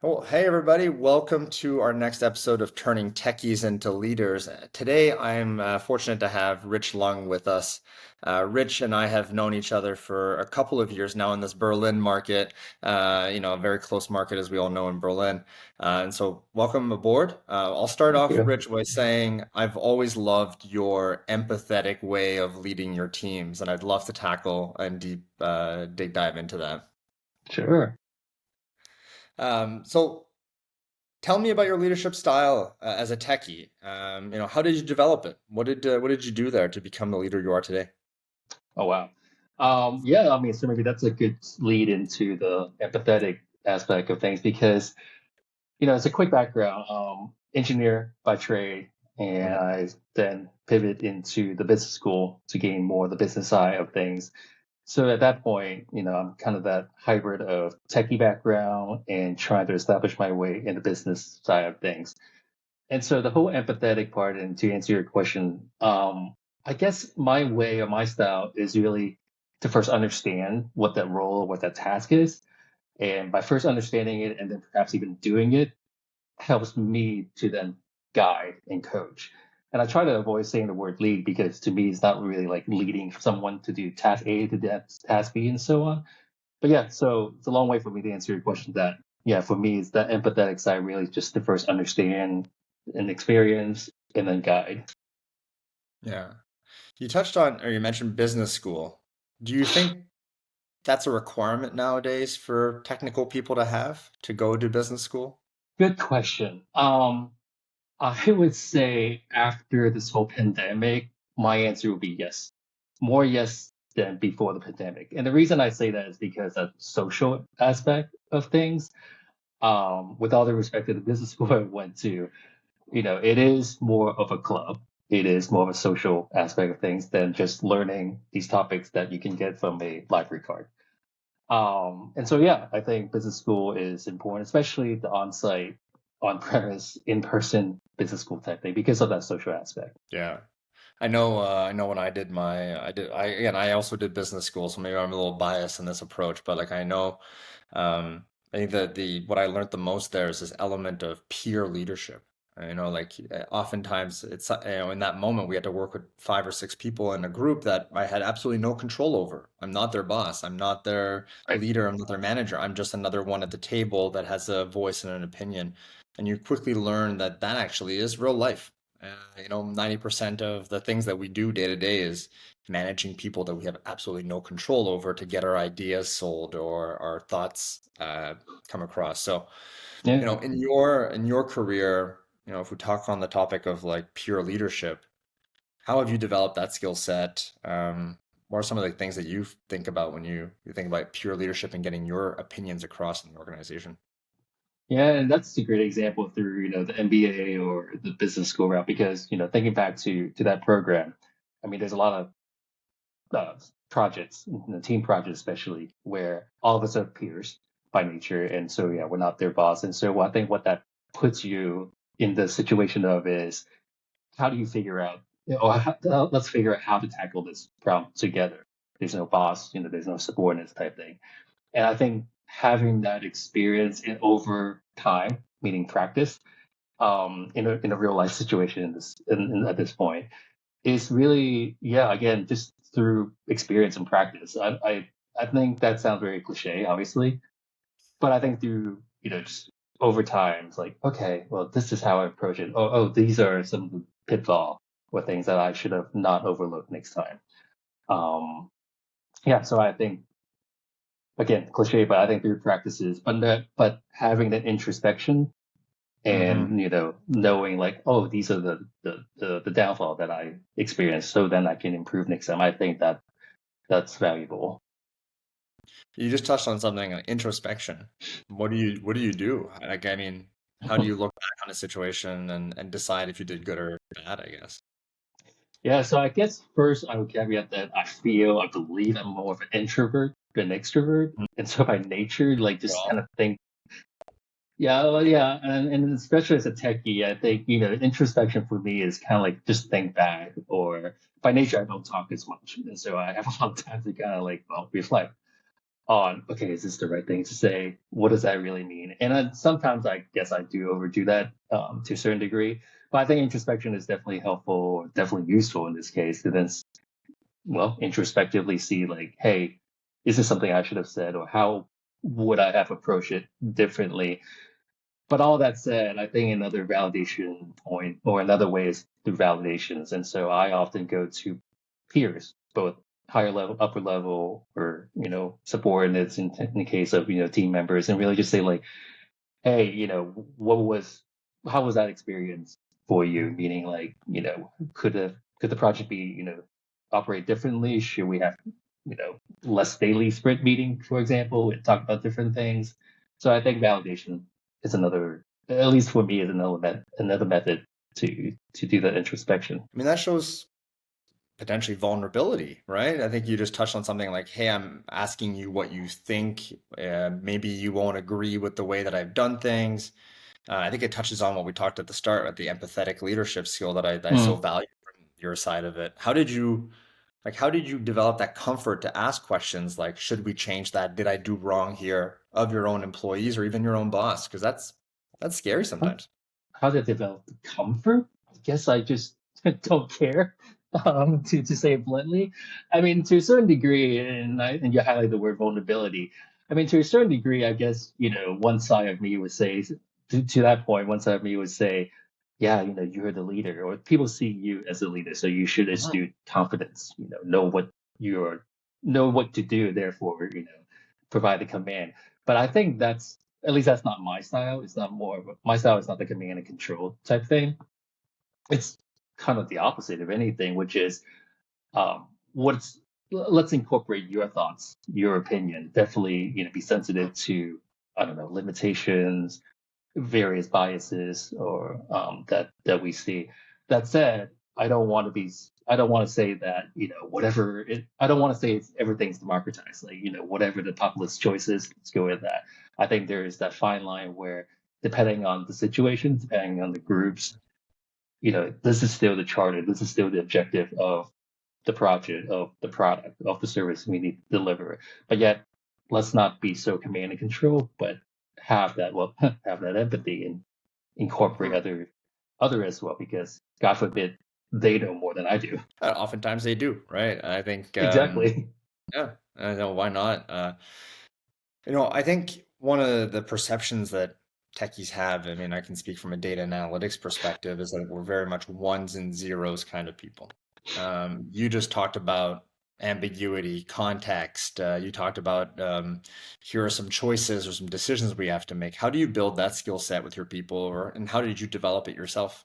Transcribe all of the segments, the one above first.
Well, hey everybody, welcome to our next episode of Turning Techies into Leaders. Today I'm fortunate to have Rich Leung with us. Rich and I have known each other for a couple of years now in this Berlin market, a very close market as we all know in Berlin. And so welcome aboard. I'll start Thank off, you. Rich, by saying I've always loved your empathetic way of leading your teams, and I'd love to tackle and dig dive into that. Sure. So tell me about your leadership style as a techie. How did you develop it? What did you do there to become the leader you are today? Oh, wow. Yeah, I mean, so maybe that's a good lead into the empathetic aspect of things because, as a quick background, engineer by trade, and Mhm. I then pivot into the business school to gain more of the business side of things. So at that point, I'm kind of that hybrid of techie background and trying to establish my way in the business side of things. And so the whole empathetic part, and to answer your question, I guess my way or my style is really to first understand what that role, what that task is. And by first understanding it and then perhaps even doing it helps me to then guide and coach. And I try to avoid saying the word lead because to me, it's not really like leading someone to do task A to task B and so on. But yeah, so it's a long way for me to answer your question that, yeah, for me, it's that empathetic side really just to first understand and experience and then guide. Yeah. You touched on, or you mentioned business school. Do you think that's a requirement nowadays for technical people to have to go to business school? Good question. I would say after this whole pandemic, my answer would be yes. More yes than before the pandemic. And the reason I say that is because of social aspect of things. With all the respect to the business school I went to, it is more of a club. It is more of a social aspect of things than just learning these topics that you can get from a library card. And so, yeah, I think business school is important, especially the on-site, on-premise, in-person business school type thing because of that social aspect. Yeah. I know when I also did business school, so maybe I'm a little biased in this approach, but like I know, I think that what I learned the most there is this element of peer leadership. Oftentimes in that moment we had to work with five or six people in a group that I had absolutely no control over. I'm not their boss. I'm not their Right. leader. I'm not their manager. I'm just another one at the table that has a voice and an opinion. And you quickly learn that that actually is real life. 90% of the things that we do day to day is managing people that we have absolutely no control over to get our ideas sold or our thoughts come across. So, Yeah. in your career, if we talk on the topic of like pure leadership, how have you developed that skill set? What are some of the things that you think about when you think about pure leadership and getting your opinions across in the organization? Yeah, and that's a great example through, the MBA or the business school route because, thinking back to that program, I mean, there's a lot of projects, team projects especially, where all of us are peers by nature, and so yeah, we're not their boss. And so I think what that puts you in the situation of is how do you figure out, let's figure out how to tackle this problem together. There's no boss, there's no subordinates type thing. And I think having that experience in over time, meaning practice, in a real life situation at this point is really, yeah, again, just through experience and practice. I think that sounds very cliche, obviously, but I think through, just over time, it's like, okay, well, this is how I approach it. Oh, these are some of the pitfall or things that I should have not overlooked next time. Um, yeah, so I think again, cliche, but I think through practices, but having that introspection Hmm. and knowing like, oh, these are the downfall that I experienced, so then I can improve next time. I think that's valuable. You just touched on something like introspection. What do you do? Like, I mean, how do you look back on a situation and decide if you did good or bad, I guess? Yeah, so I guess first I would caveat that I believe I'm more of an introvert than extrovert, Mhm. and so by nature, like just kind Well, of think. Yeah, well, yeah, and especially as a techie, I think introspection for me is kind of like just think back, or by nature I don't talk as much, and so I have a lot of time to kind of like, well, reflect. on, okay, is this the right thing to say? What does that really mean? And sometimes I guess I do overdo that to a certain degree. But I think introspection is definitely helpful, definitely useful in this case to then, well, introspectively see like, hey, is this something I should have said, or how would I have approached it differently? But all that said, I think another validation point or another way is through validations. And so I often go to peers, both higher level, upper level, or, subordinates in the case of, team members, and really just say like, hey, how was that experience for you? Meaning like, could the project be, operate differently? Should we have, less daily sprint meeting, for example, and talk about different things? So I think validation is another, at least for me, is another method to do that introspection. I mean, that shows potentially vulnerability, right? I think you just touched on something like, hey, I'm asking you what you think. Maybe you won't agree with the way that I've done things. I think it touches on what we talked at the start with the empathetic leadership skill that I so Mm. value from your side of it. How did you develop that comfort to ask questions like, should we change that? Did I do wrong here of your own employees or even your own boss? Because that's scary How, sometimes. how did I develop the comfort? I guess I just don't care, to say it bluntly. I mean, to a certain degree, and you highlight the word vulnerability. I mean, to a certain degree, I guess, one side of me would say, to that point, one side of me would say, yeah, you're the leader, or people see you as a leader, so you should Mhm. exude confidence, you're, know what to do, therefore, provide the command. But I think at least that's not my style. It's not more of my style is not the command and control type thing. It's kind of the opposite of anything, which is what's let's incorporate your thoughts, your opinion. Definitely, be sensitive to, I don't know, limitations, various biases, or that we see. That said, I don't want to say that, I don't want to say everything's democratized. Like, whatever the populist choice is, let's go with that. I think there is that fine line where, depending on the situation, depending on the groups, this is still the charter, this is still the objective of the project, of the product, of the service we need to deliver. But yet, let's not be so command and control, but have that empathy and incorporate Mhm. other as well, because God forbid they know more than I do. Oftentimes they do, right? I think, Exactly. yeah, I know why not. I think one of the perceptions that techies have, I mean, I can speak from a data and analytics perspective, is that we're very much ones and zeros kind of people. You just talked about ambiguity, context. You talked about here are some choices or some decisions we have to make. How do you build that skill set with your people, and how did you develop it yourself?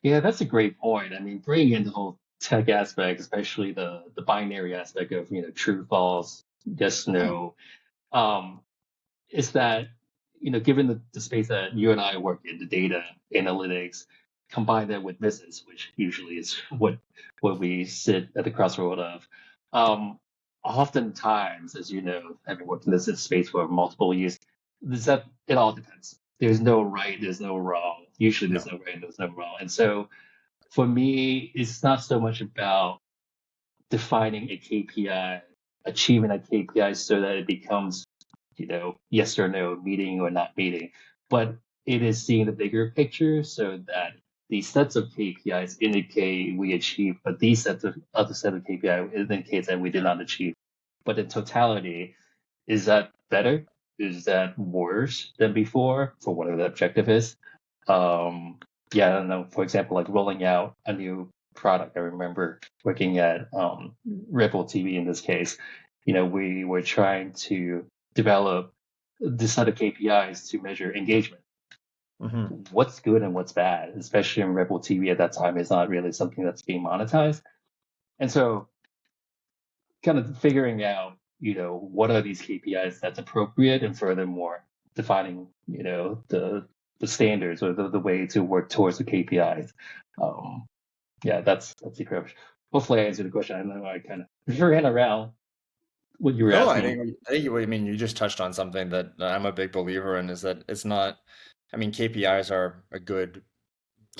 Yeah, that's a great point. I mean, bringing in the whole tech aspect, especially the binary aspect of, true, false, yes, Mhm. no, um, is that, given the space that you and I work in, the data analytics, combine that with business, which usually is what we sit at the crossroad of. Um, Oftentimes, as you know, having worked in this space for multiple years, is that it all depends. There's no right, there's no wrong. Usually, there's No. no right, there's no wrong. And so, for me, it's not so much about defining a KPI, achieving a KPI so that it becomes, yes or no, meeting or not meeting. But it is seeing the bigger picture so that these sets of KPIs indicate we achieve, but these sets of other set of KPI indicates that we did not achieve. But in totality, is that better? Is that worse than before for whatever the objective is? Um, yeah, I don't know. For example, like rolling out a new product. I remember working at Ripple TV in this case. We were trying to develop this set of KPIs to measure engagement. Hmm. What's good and what's bad, especially in Ripple TV at that time, is not really something that's being monetized. And so, kind of figuring out, what are these KPIs that's appropriate, and furthermore, defining, the standards or the way to work towards the KPIs. Um, yeah, that's the approach. Hopefully, I answered the question. I know I kind of ran around what you were No, asking. I mean, you just touched on something that I'm a big believer in, is that it's not, I mean, KPIs are a good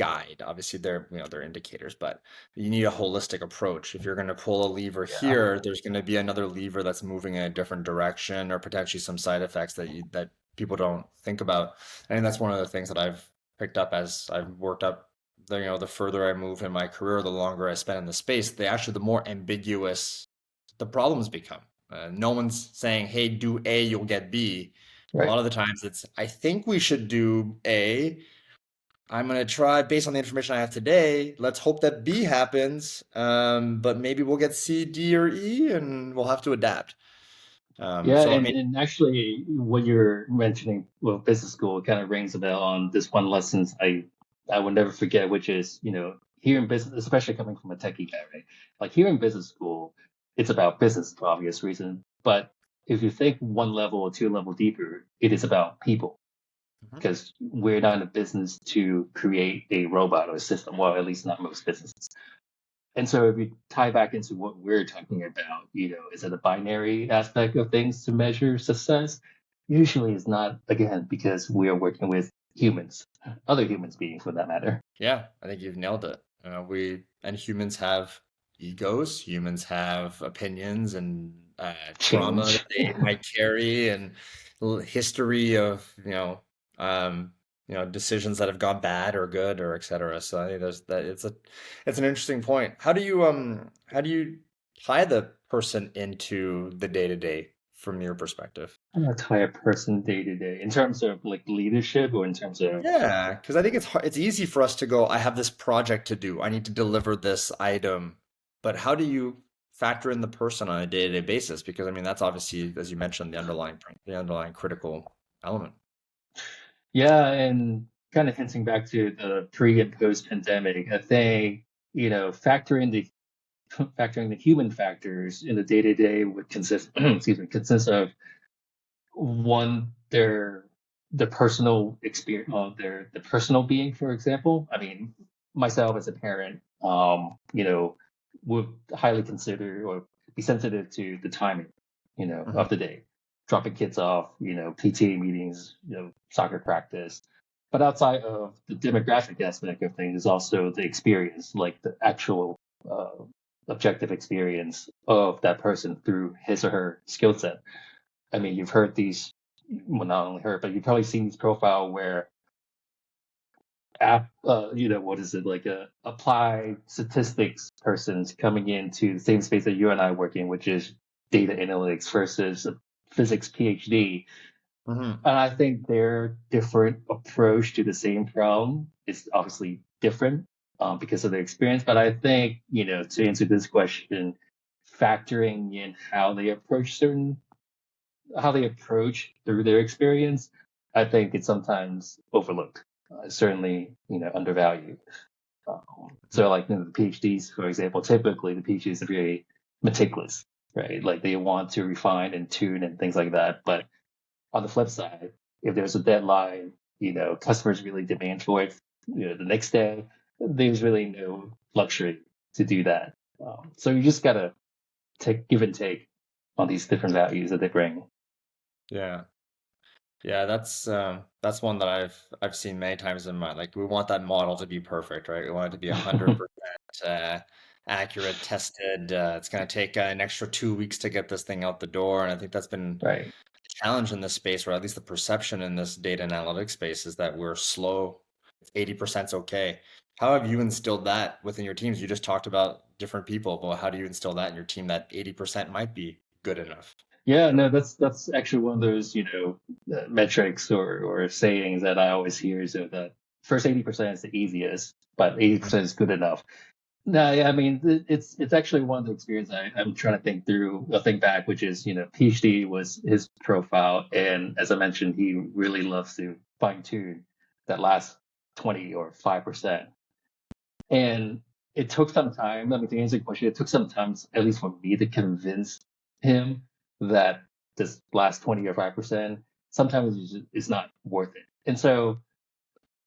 guide. Obviously, they're indicators, but you need a holistic approach. If you're going to pull a lever Yeah. here, there's going to be another lever that's moving in a different direction, or potentially some side effects that people don't think about. I think that's one of the things that I've picked up as I've worked up. The further I move in my career, the longer I spend in the space, the more ambiguous the problems become. No one's saying, "Hey, do A, you'll get B." A Right. lot of the times it's, I think we should do A. I'm going to try based on the information I have today. Let's hope that B happens. But maybe we'll get C, D, or E, and we'll have to adapt. Yeah, So, I and, mean, and actually, what you're mentioning with business school kind of rings a bell on this one lesson I will never forget, which is, here in business, especially coming from a techie guy, right? Like here in business school, it's about business for obvious reason. But if you think one level or two level deeper, it is about people mhm, because we're not in a business to create a robot or a system. Well, at least not most businesses. And so if you tie back into what we're talking about, is it a binary aspect of things to measure success? Usually it's not, again, because we are working with humans, other humans beings for that matter. yeah, I think you've nailed it. Humans have egos, humans have opinions and trauma that Change. they might carry, and history of decisions that have gone bad or good or et cetera. So I think there's that. It's an interesting point. How do you tie the person into the day to day from your perspective? I'm gonna tie a person day to day in terms of like leadership or in terms of Yeah, because I think it's easy for us to go, I have this project to do. I need to deliver this item. But how do you factor in the person on a day-to-day basis? Because I mean, that's obviously, as you mentioned, the underlying critical element. yeah, and kind of hinting back to the pre and post pandemic, I think, factoring the human factors in the day to day would consist excuse me consist of one their personal experience the personal being, for example. I mean, myself as a parent, would highly consider or be sensitive to the timing, Hmm. of the day, dropping kids off, PTA meetings, soccer practice. But outside of the demographic aspect of things is also the experience, like the actual uh, objective experience of that person through his or her skill set. I mean, you've heard these, well, not only heard, but you've probably seen these profile where what is it, like a applied statistics person's coming into the same space that you and I work in, which is data analytics versus a physics PhD. Hmm. And I think their different approach to the same problem is obviously different because of their experience. But I think, to answer this question, factoring in how they approach through their experience, I think it's sometimes overlooked, certainly, undervalued. So, like the PhDs, for example, typically the PhDs are very meticulous, right? Like they want to refine and tune and things like that. But on the flip side, if there's a deadline, customers really demand for it, the next day, there's really no luxury to do that. So you just gotta give and take on these different values that they bring. Yeah. Yeah, that's one that I've seen many times in my, like, we want that model to be perfect, right? We want it to be 100% accurate, tested. It's going to take an extra 2 weeks to get this thing out the door, and I think that's been Right. a challenge in this space, or at least the perception in this data and analytics space is that we're slow. 80% is okay. How have you instilled that within your teams? You just talked about different people, but how do you instill that in your team that 80% might be good enough? Yeah, no, that's actually one of those, metrics or sayings that I always hear is that first 80% is the easiest, but 80% is good enough. No, yeah, I mean, it's actually one of the experiences I'm trying to think back, which is, PhD was his profile. And as I mentioned, he really loves to fine tune that last 20 or 5%. And it took some time. I mean, to answer the question, it took some time, at least for me, to convince him that this last 20 or 5% sometimes is not worth it. And so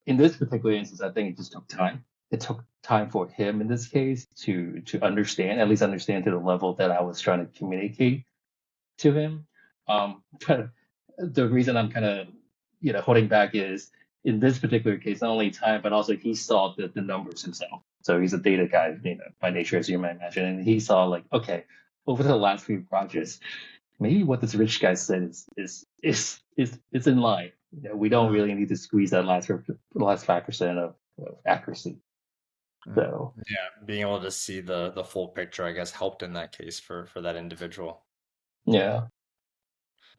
in this particular instance, I think it just took time. It took time for him in this case to understand, at least understand to the level that I was trying to communicate to him. But the reason I'm kind of holding back is in this particular case, not only time, but also he saw the numbers himself. So he's a data guy, by nature, as you might imagine. And he saw like, okay, over the last few projects, maybe what this rich guy said is in line. We don't Mm, really need to squeeze that last 5% of accuracy. mm. So Yeah, being able to see the full picture, I guess, helped in that case for that individual. yeah,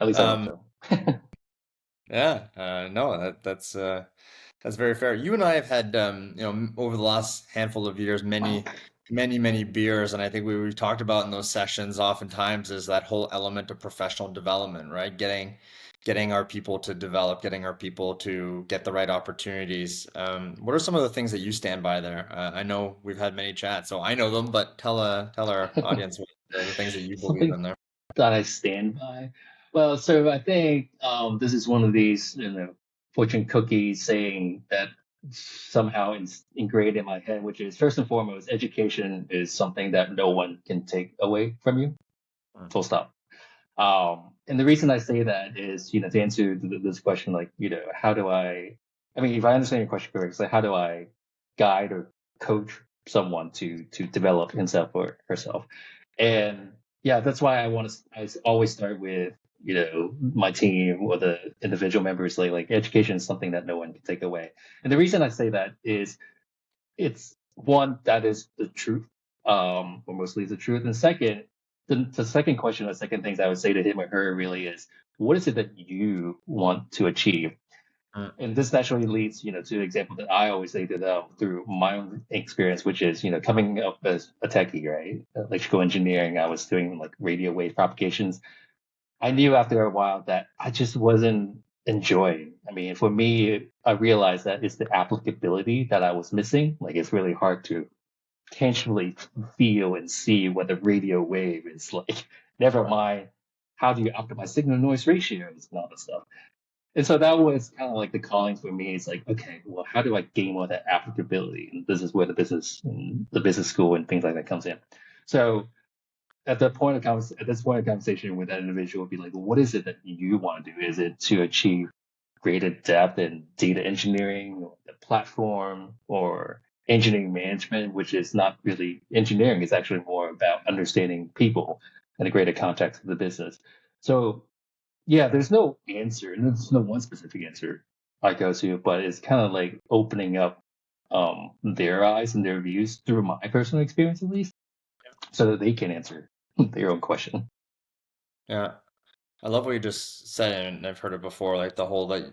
at least I think Um, so. yeah, no, that's very fair. You and I have had, over the last handful of years, many beers, and I think we talked about in those sessions oftentimes is that whole element of professional development, right? Getting our people to develop, getting our people to get the right opportunities. What are some of the things that you stand by there? I know we've had many chats, so I know them, but tell our audience what the things that you believe Something in there. that I stand by. Well, so I think this is one of these, fortune cookies saying that somehow ingrained in my head, which is first and foremost, education is something that no one can take away from you. Mm, Full stop. And the reason I say that is, to answer this question, like, how do I mean, if I understand your question correctly, it's like, how do I guide or coach someone to develop himself or herself? And yeah, that's why I always start with, my team or the individual members, like education is something that no one can take away. And the reason I say that is it's one that is the truth, or mostly the truth. And second, the second question, the second things I would say to him or her really is, what is it that you want to achieve? mm, And this naturally leads, to an example that I always say to them through my own experience, which is, coming up as a techie, right? Electrical engineering, I was doing like radio wave propagations. I knew after a while that I just wasn't enjoying. I mean, for me, I realized that it's the applicability that I was missing. Like, it's really hard to tangibly feel and see what the radio wave is like. Never sure. mind, how do you optimize signal noise ratios and all that stuff. And so that was kind of like the calling for me. It's like, okay, well, how do I gain more of that applicability? And this is where the business school and things like that comes in. So at this point of conversation with that individual, be like, well, what is it that you want to do? Is it to achieve greater depth in data engineering, or the platform, or engineering management, which is not really engineering? It's actually more about understanding people in the greater context of the business. So yeah, there's no answer, and there's no one specific answer I go to, but it's kind of like opening up their eyes and their views through my personal experience, at least, so that they can answer their own question. Yeah. I love what you just said, and I've heard it before, like the whole like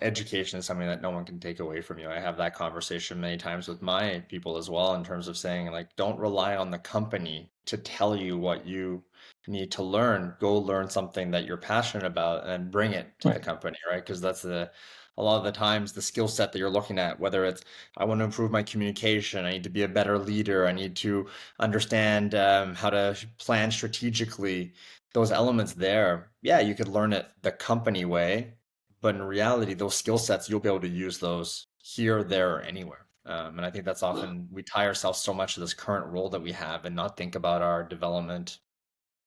education is something that no one can take away from you. I have that conversation many times with my people as well, in terms of saying like, don't rely on the company to tell you what you need to learn. Go learn something that you're passionate about and bring it to the Right. company, right? Because that's a lot of the times the skill set that you're looking at, whether it's I want to improve my communication, I need to be a better leader, I need to understand how to plan strategically, those elements there, yeah, you could learn it the company way, but in reality, those skill sets, you'll be able to use those here, there, or anywhere. And I think that's often we tie ourselves so much to this current role that we have and not think about our development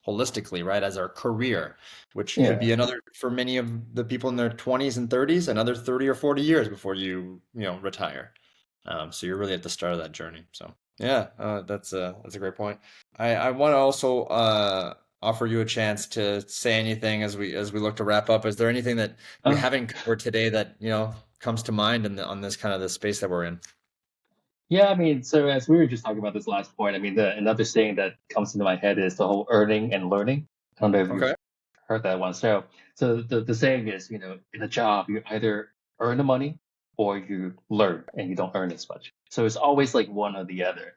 holistically, right, as our career, which could be Yeah. another for many of the people in their 20s and 30s, another 30 or 40 years before retire. So you're really at the start of that journey. So yeah, that's a great point. I want to also offer you a chance to say anything as we look to wrap up. Is there anything that we Uh, haven't covered today that comes to mind on this kind of the space that we're in? yeah, I mean, so as we were just talking about this last point, I mean, another saying that comes into my head is the whole earning and learning. I don't know if you've Okay. heard that one. So the saying is, in a job, you either earn the money or you learn and you don't earn as much. So it's always like one or the other.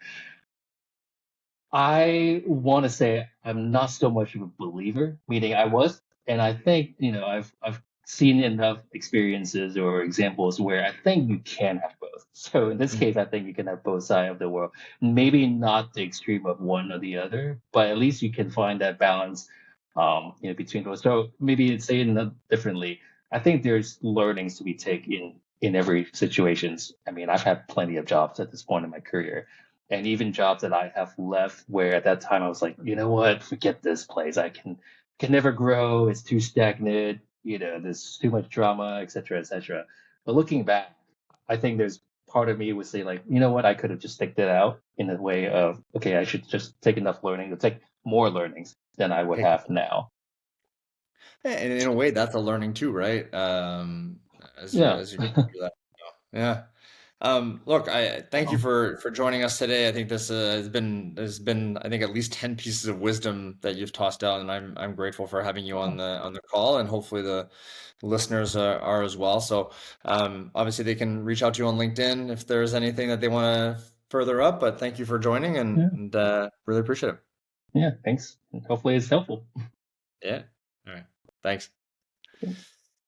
I want to say I'm not so much of a believer, meaning I was, and I think I've seen enough experiences or examples where I think you can have both. So in this Mm, case, I think you can have both sides of the world. Maybe not the extreme of one or the other, but at least you can find that balance, between those. So maybe say it differently. I think there's learnings to be taken in every situations. I mean, I've had plenty of jobs at this point in my career and even jobs that I have left where at that time I was like, you know what, forget this place. I can never grow. It's too stagnant. There's too much drama, et cetera, et cetera. But looking back, I think there's part of me would say like, you know what, I could have just sticked it out in a way of, okay, I should just take enough learning to take more learnings than I would Hey, have now. and in a way, that's a learning too, right? Yeah. As you go through that. Yeah. Look, I thank you Well, for joining us today. I think this has been I think at least 10 pieces of wisdom that you've tossed out, and I'm grateful for having you oh, on the call, and hopefully the listeners are as well. So obviously they can reach out to you on LinkedIn if there's anything that they want to further up. But thank you for joining, yeah. and really appreciate it. Yeah. Thanks. And hopefully it's helpful. Yeah. All right. Thanks. Thanks.